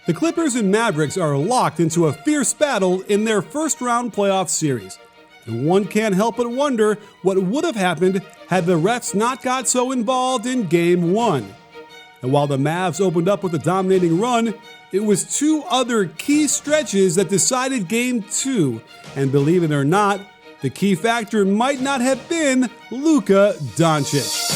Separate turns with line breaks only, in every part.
The Clippers and Mavericks are locked into a fierce battle in their first-round playoff series. And one can't help but wonder what would have happened had the refs not got so involved in Game 1. And while the Mavs opened up with a dominating run, it was two other key stretches that decided Game 2. And believe it or not, the key factor might not have been Luka Doncic.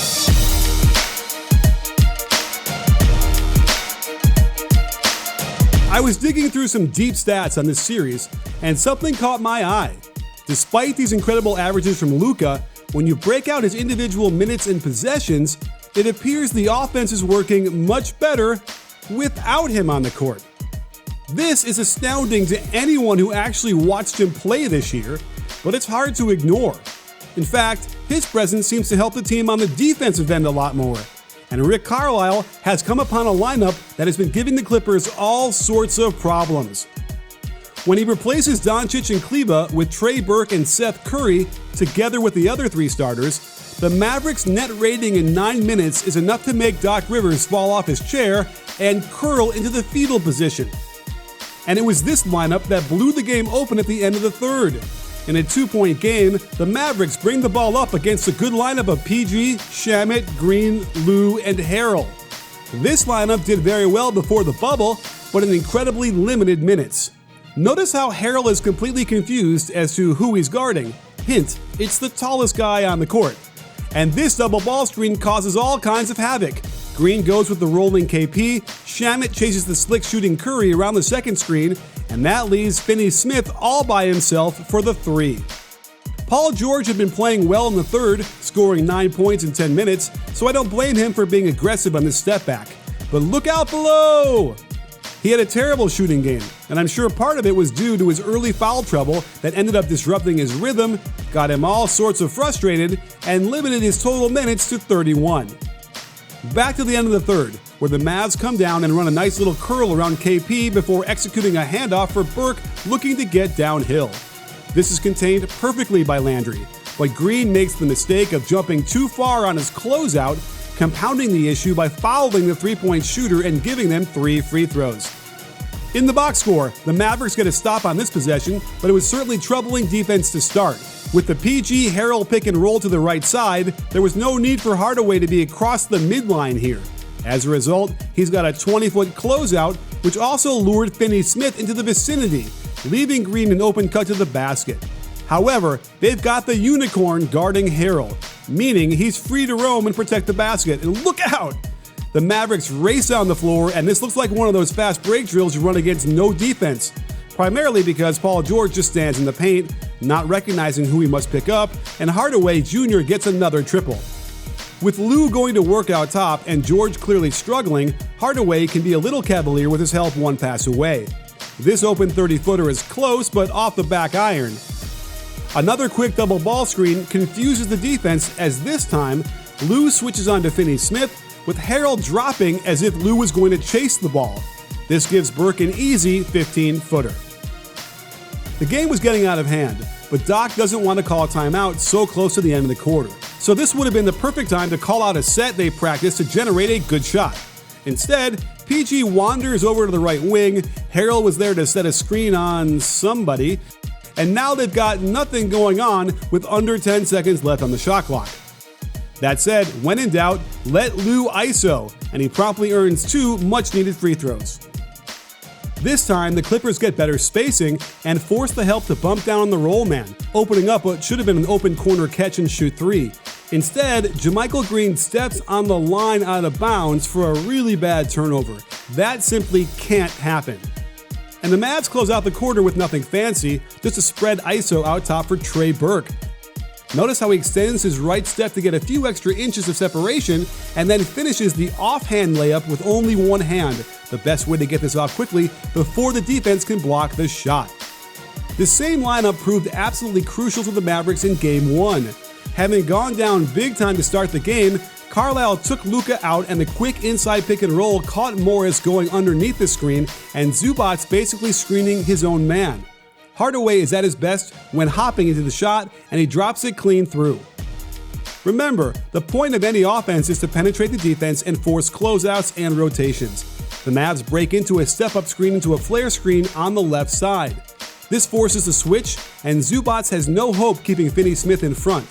I was digging through some deep stats on this series, and something caught my eye. Despite these incredible averages from Luka, when you break out his individual minutes and possessions, it appears the offense is working much better without him on the court. This is astounding to anyone who actually watched him play this year, but it's hard to ignore. In fact, his presence seems to help the team on the defensive end a lot more. And Rick Carlisle has come upon a lineup that has been giving the Clippers all sorts of problems. When he replaces Doncic and Kleba with Trey Burke and Seth Curry, together with the other three starters, the Mavericks' net rating in 9 minutes is enough to make Doc Rivers fall off his chair and curl into the fetal position. And it was this lineup that blew the game open at the end of the third. In a 2-point game, the Mavericks bring the ball up against a good lineup of PG, Shamet, Green, Lou, and Harrell. This lineup did very well before the bubble, but in incredibly limited minutes. Notice how Harrell is completely confused as to who he's guarding. Hint, it's the tallest guy on the court. And this double ball screen causes all kinds of havoc. Green goes with the rolling KP, Shamet chases the slick shooting Curry around the second screen, and that leaves Finney-Smith all by himself for the three. Paul George had been playing well in the third, scoring 9 points in 10 minutes, so I don't blame him for being aggressive on this step back. But look out below! He had a terrible shooting game, and I'm sure part of it was due to his early foul trouble that ended up disrupting his rhythm, got him all sorts of frustrated, and limited his total minutes to 31. Back to the end of the third, where the Mavs come down and run a nice little curl around KP before executing a handoff for Burke looking to get downhill. This is contained perfectly by Landry, but Green makes the mistake of jumping too far on his closeout, compounding the issue by fouling the three-point shooter and giving them 3 free throws. In the box score, the Mavericks get a stop on this possession, but it was certainly troubling defense to start. With the PG Harrell pick and roll to the right side, there was no need for Hardaway to be across the midline here. As a result, he's got a 20-foot closeout, which also lured Finney-Smith into the vicinity, leaving Green an open cut to the basket. However, they've got the unicorn guarding Harrell, meaning he's free to roam and protect the basket. And look out! The Mavericks race down the floor, and this looks like one of those fast break drills you run against no defense, primarily because Paul George just stands in the paint, not recognizing who he must pick up, and Hardaway Jr. gets another triple. With Lou going to work out top and George clearly struggling, Hardaway can be a little cavalier with his help one pass away. This open 30-footer is close, but off the back iron. Another quick double ball screen confuses the defense as this time, Lou switches on to Finney-Smith, with Harrell dropping as if Lou was going to chase the ball. This gives Burke an easy 15-footer. The game was getting out of hand, but Doc doesn't want to call a timeout so close to the end of the quarter. So this would have been the perfect time to call out a set they practiced to generate a good shot. Instead, PG wanders over to the right wing, Harrell was there to set a screen on somebody, and now they've got nothing going on with under 10 seconds left on the shot clock. That said, when in doubt, let Lou ISO, and he promptly earns 2 much-needed free throws. This time, the Clippers get better spacing and force the help to bump down on the roll man, opening up what should have been an open corner catch and shoot 3. Instead, JaMychal Green steps on the line out of bounds for a really bad turnover. That simply can't happen. And the Mavs close out the quarter with nothing fancy, just a spread ISO out top for Trey Burke. Notice how he extends his right step to get a few extra inches of separation and then finishes the offhand layup with only one hand, the best way to get this off quickly before the defense can block the shot. This same lineup proved absolutely crucial to the Mavericks in Game 1. Having gone down big time to start the game, Carlisle took Luka out and the quick inside pick and roll caught Morris going underneath the screen and Zubac's basically screening his own man. Hardaway is at his best when hopping into the shot, and he drops it clean through. Remember, the point of any offense is to penetrate the defense and force closeouts and rotations. The Mavs break into a step-up screen into a flare screen on the left side. This forces a switch, and Zubac has no hope keeping Finney-Smith in front.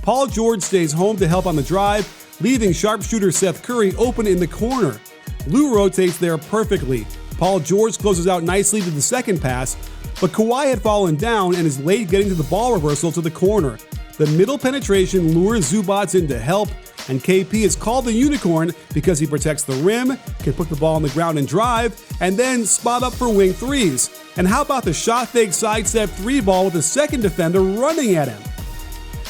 Paul George stays home to help on the drive, leaving sharpshooter Seth Curry open in the corner. Lou rotates there perfectly. Paul George closes out nicely to the second pass, but Kawhi had fallen down and is late getting to the ball reversal to the corner. The middle penetration lures Zubac in to help, and KP is called the unicorn because he protects the rim, can put the ball on the ground and drive, and then spot up for wing threes. And how about the shot fake sidestep three ball with the second defender running at him?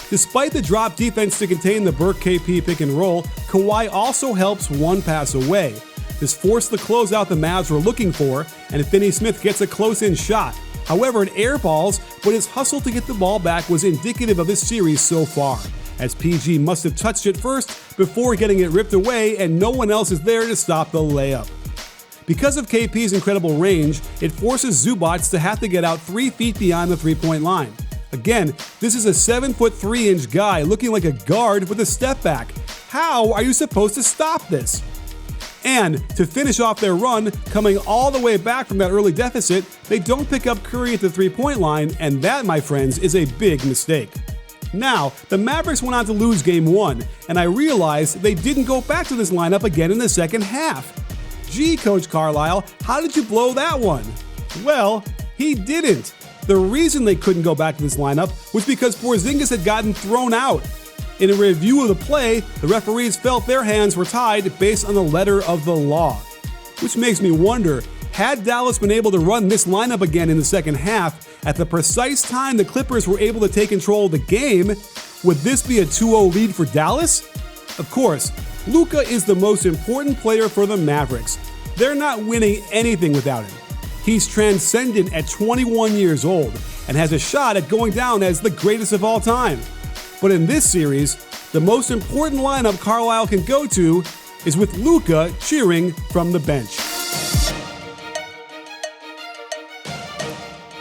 Despite the drop defense to contain the Burke KP pick and roll, Kawhi also helps one pass away. This forced the closeout the Mavs were looking for, and Finney-Smith gets a close-in shot. However, it airballs, but his hustle to get the ball back was indicative of this series so far, as PG must have touched it first before getting it ripped away, and no one else is there to stop the layup. Because of KP's incredible range, it forces Zubac to have to get out 3 feet beyond the three-point line. Again, this is a 7-foot 3-inch guy looking like a guard with a step back. How are you supposed to stop this? And to finish off their run, coming all the way back from that early deficit, they don't pick up Curry at the three-point line, and that, my friends, is a big mistake. Now, the Mavericks went on to lose Game 1, and I realized they didn't go back to this lineup again in the second half. Gee, Coach Carlisle, how did you blow that one? Well, he didn't. The reason they couldn't go back to this lineup was because Porzingis had gotten thrown out. In a review of the play, the referees felt their hands were tied based on the letter of the law. Which makes me wonder, had Dallas been able to run this lineup again in the second half at the precise time the Clippers were able to take control of the game, would this be a 2-0 lead for Dallas? Of course, Luka is the most important player for the Mavericks. They're not winning anything without him. He's transcendent at 21 years old and has a shot at going down as the greatest of all time. But in this series, the most important lineup Carlisle can go to is with Luka cheering from the bench.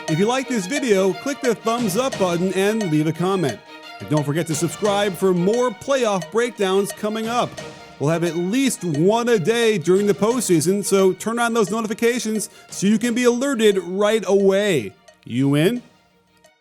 If you like this video, click the thumbs up button and leave a comment. And don't forget to subscribe for more playoff breakdowns coming up. We'll have at least one a day during the postseason, so turn on those notifications so you can be alerted right away. You in?